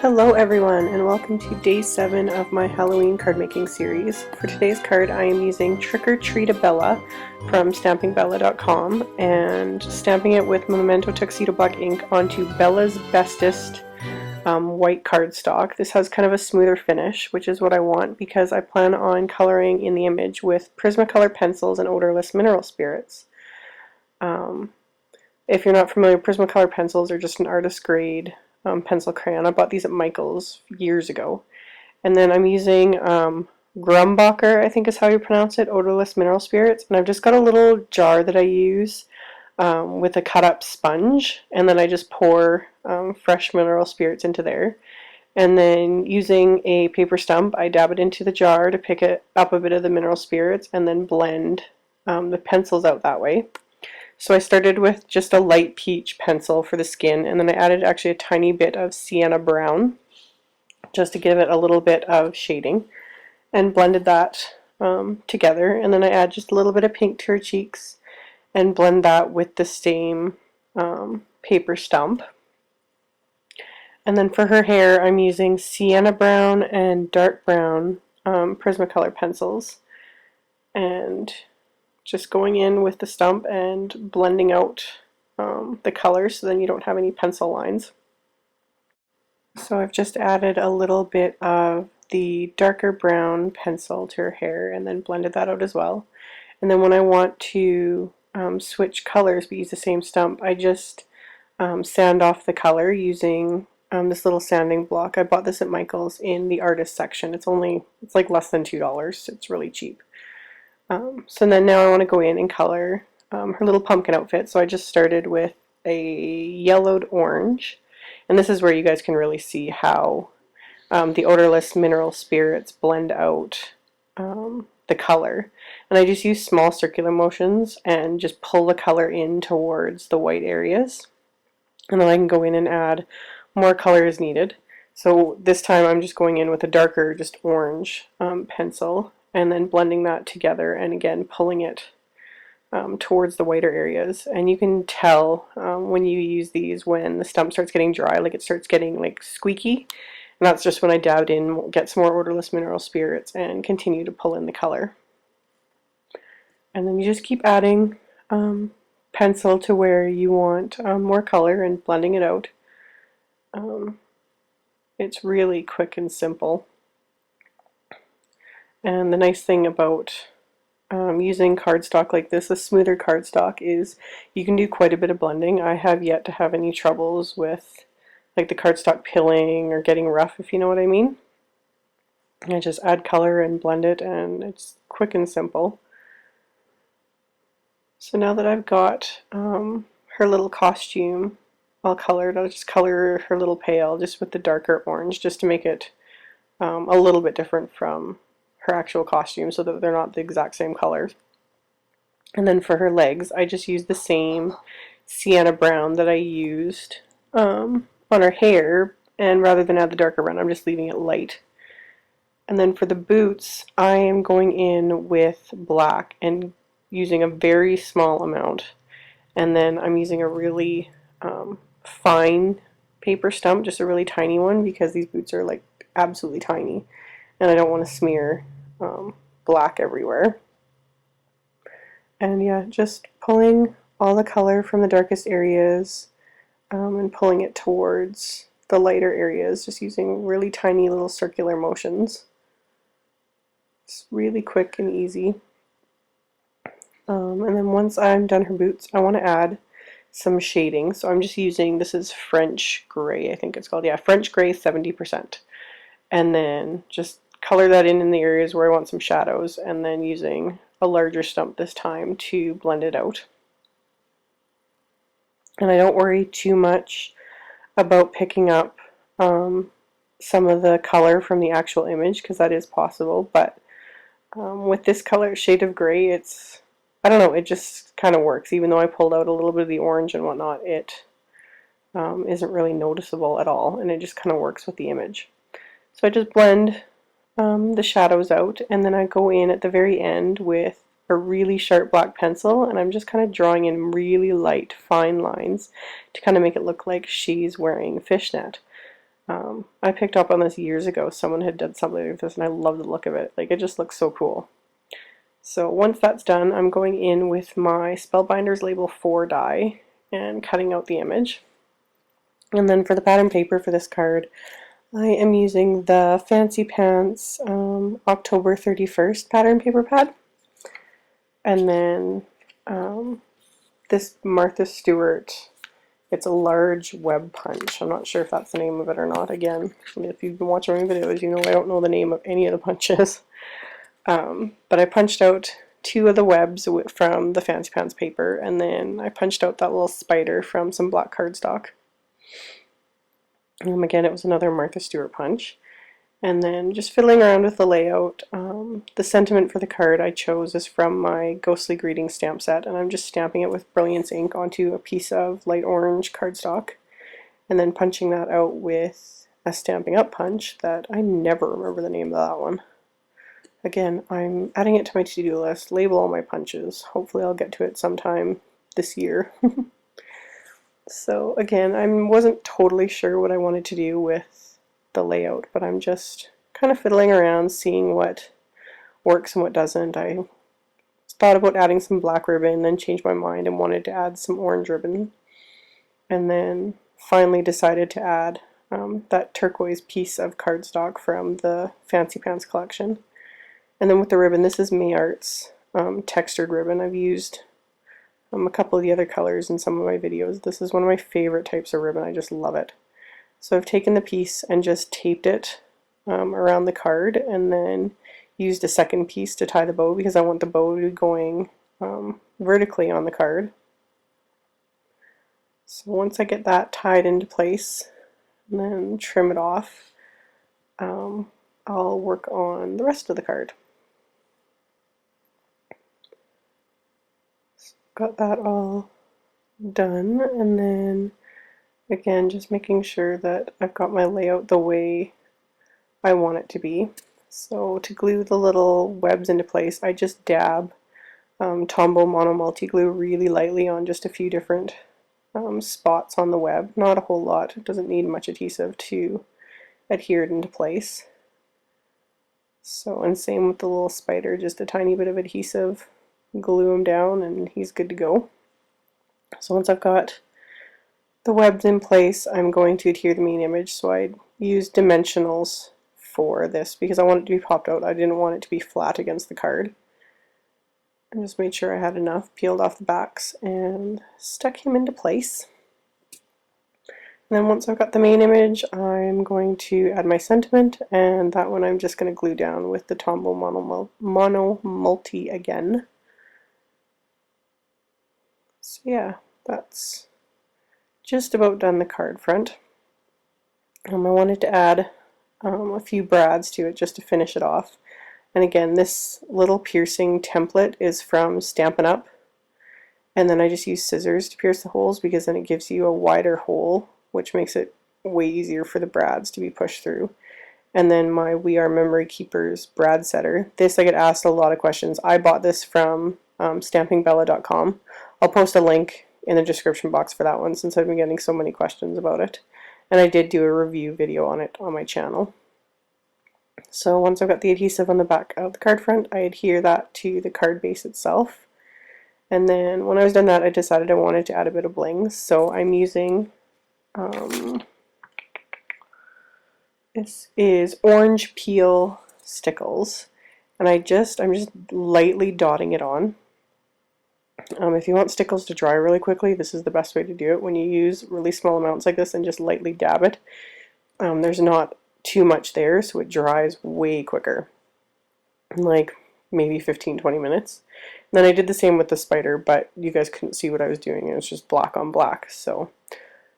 Hello everyone, and welcome to day 7 of my Halloween card making series. For today's card I am using Trickortreatabella from stampingbella.com and stamping it with Memento Tuxedo Black ink onto Bella's Bestest white cardstock. This has kind of a smoother finish, which is what I want because I plan on coloring in the image with Prismacolor Pencils and Odorless mineral spirits. If you're not familiar, Prismacolor Pencils are just an artist grade pencil crayon. I bought these at Michael's years ago. And then I'm using Grumbacher, I think is how you pronounce it, Odorless mineral spirits. And I've just got a little jar that I use with a cut up sponge, and then I just pour fresh mineral spirits into there. And then using a paper stump, I dab it into the jar to pick it up a bit of the mineral spirits and then blend the pencils out that way. So I started with just a light peach pencil for the skin, and then I added actually a tiny bit of sienna brown just to give it a little bit of shading, and blended that together. And then I add just a little bit of pink to her cheeks and blend that with the same paper stump. And then for her hair I'm using sienna brown and dark brown Prismacolor pencils, and just going in with the stump and blending out the colors so then you don't have any pencil lines. So I've just added a little bit of the darker brown pencil to her hair and then blended that out as well. And then when I want to switch colors but use the same stump, I just sand off the color using this little sanding block. I bought this at Michael's in the artist section. It's like less than $2. It's really cheap. So then now I want to go in and color her little pumpkin outfit. So I just started with a yellowed orange, and this is where you guys can really see how the odorless mineral spirits blend out the color. And I just use small circular motions and just pull the color in towards the white areas, and then I can go in and add more color as needed. So this time I'm just going in with a darker, just orange pencil, and then blending that together and again pulling it towards the whiter areas. And you can tell when you use these when the stump starts getting dry, like it starts getting like squeaky, and that's just when I dabbed in, get some more odorless mineral spirits and continue to pull in the color. And then you just keep adding pencil to where you want more color and blending it out. It's really quick and simple. And the nice thing about using cardstock like this, a smoother cardstock, is you can do quite a bit of blending. I have yet to have any troubles with like the cardstock pilling or getting rough, if you know what I mean. I just add color and blend it, and it's quick and simple. So now that I've got her little costume all colored, I'll just color her little pail just with the darker orange, just to make it a little bit different from her actual costume so that they're not the exact same color. And then for her legs, I just used the same sienna brown that I used on her hair, and rather than add the darker brown, I'm just leaving it light. And then for the boots, I am going in with black and using a very small amount, and then I'm using a really fine paper stump, just a really tiny one, because these boots are like absolutely tiny and I don't want to smear black everywhere. And yeah, just pulling all the color from the darkest areas and pulling it towards the lighter areas, just using really tiny little circular motions. It's really quick and easy. And then once I'm done her boots, I want to add some shading. So I'm just using, this is French Gray, I think it's called. Yeah, French Gray 70%. And then just color that in the areas where I want some shadows, and then using a larger stump this time to blend it out. And I don't worry too much about picking up some of the color from the actual image, because that is possible, but with this color shade of gray, it's, I don't know, it just kind of works. Even though I pulled out a little bit of the orange and whatnot, it isn't really noticeable at all, and it just kind of works with the image. So I just blend the shadows out, and then I go in at the very end with a really sharp black pencil, and I'm just kind of drawing in really light, fine lines to kind of make it look like she's wearing fishnet. I picked up on this years ago. Someone had done something like this and I love the look of it. Like, it just looks so cool. So once that's done, I'm going in with my Spellbinders Label 4 die and cutting out the image. And then for the pattern paper for this card, I am using the Fancy Pants October 31st pattern paper pad. And then this Martha Stewart, it's a large web punch. I'm not sure if that's the name of it or not. Again, if you've been watching my videos, you know I don't know the name of any of the punches. But I punched out 2 of the webs from the Fancy Pants paper, and then I punched out that little spider from some black cardstock. Again, it was another Martha Stewart punch. And then just fiddling around with the layout. The sentiment for the card I chose is from my Ghostly Greetings stamp set, and I'm just stamping it with Brilliance ink onto a piece of light orange cardstock, and then punching that out with a Stampin' Up punch that I never remember the name of that one. Again, I'm adding it to my to-do list, label all my punches. Hopefully I'll get to it sometime this year. So again, I wasn't totally sure what I wanted to do with the layout, but I'm just kind of fiddling around, seeing what works and what doesn't. I thought about adding some black ribbon, then changed my mind and wanted to add some orange ribbon. And then finally decided to add that turquoise piece of cardstock from the Fancy Pants collection. And then with the ribbon, this is AmyR's textured ribbon. I've used a couple of the other colors in some of my videos. This is one of my favorite types of ribbon. I just love it. So I've taken the piece and just taped it around the card, and then used a second piece to tie the bow because I want the bow to be going vertically on the card. So once I get that tied into place and then trim it off, I'll work on the rest of the card. Got that all done, and then again just making sure that I've got my layout the way I want it to be. So to glue the little webs into place, I just dab Tombow Mono Multi Glue really lightly on just a few different spots on the web. Not a whole lot. It doesn't need much adhesive to adhere it into place. So, and same with the little spider, just a tiny bit of adhesive, glue him down and he's good to go. So once I've got the webs in place, I'm going to adhere the main image. So I used dimensionals for this because I want it to be popped out. I didn't want it to be flat against the card. I just made sure I had enough, peeled off the backs, and stuck him into place. And then once I've got the main image, I'm going to add my sentiment, and that one I'm just going to glue down with the Tombow Mono Multi again. So yeah, that's just about done the card front. I wanted to add a few brads to it just to finish it off. And again, this little piercing template is from Stampin' Up. And then I just use scissors to pierce the holes because then it gives you a wider hole, which makes it way easier for the brads to be pushed through. And then my WeRMemory Keepers brad setter. This I get asked a lot of questions. I bought this from stampingbella.com. I'll post a link in the description box for that one since I've been getting so many questions about it. And I did do a review video on it on my channel. So once I've got the adhesive on the back of the card front, I adhere that to the card base itself. And then when I was done that, I decided I wanted to add a bit of bling. So I'm using, this is Orange Peel Stickles. And I'm just lightly dotting it on. If you want Stickles to dry really quickly, this is the best way to do it. When you use really small amounts like this and just lightly dab it, there's not too much there, so it dries way quicker, like maybe 15-20 minutes. And then I did the same with the spider, but you guys couldn't see what I was doing. It was just black on black, so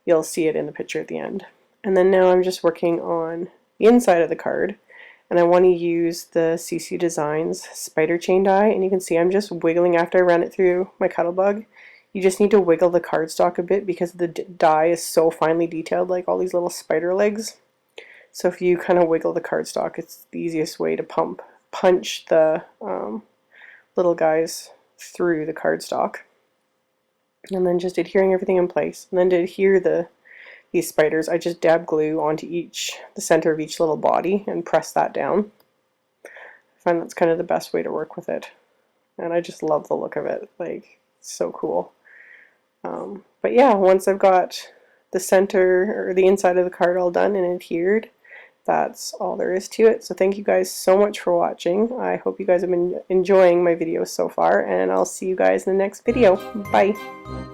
you'll see it in the picture at the end. And then now I'm just working on the inside of the card, and I want to use the CC Designs spider chain die, and you can see I'm just wiggling after I ran it through my Cuttlebug. You just need to wiggle the cardstock a bit because the die is so finely detailed, like all these little spider legs. So if you kind of wiggle the cardstock, it's the easiest way to punch the little guys through the cardstock. And then just adhering everything in place. And then to adhere the these spiders, I just dab glue onto the center of each little body and press that down. I find that's kind of the best way to work with it. And I just love the look of it. Like, it's so cool. But yeah, once I've got the center or the inside of the card all done and adhered, that's all there is to it. So thank you guys so much for watching. I hope you guys have been enjoying my videos so far, and I'll see you guys in the next video. Bye!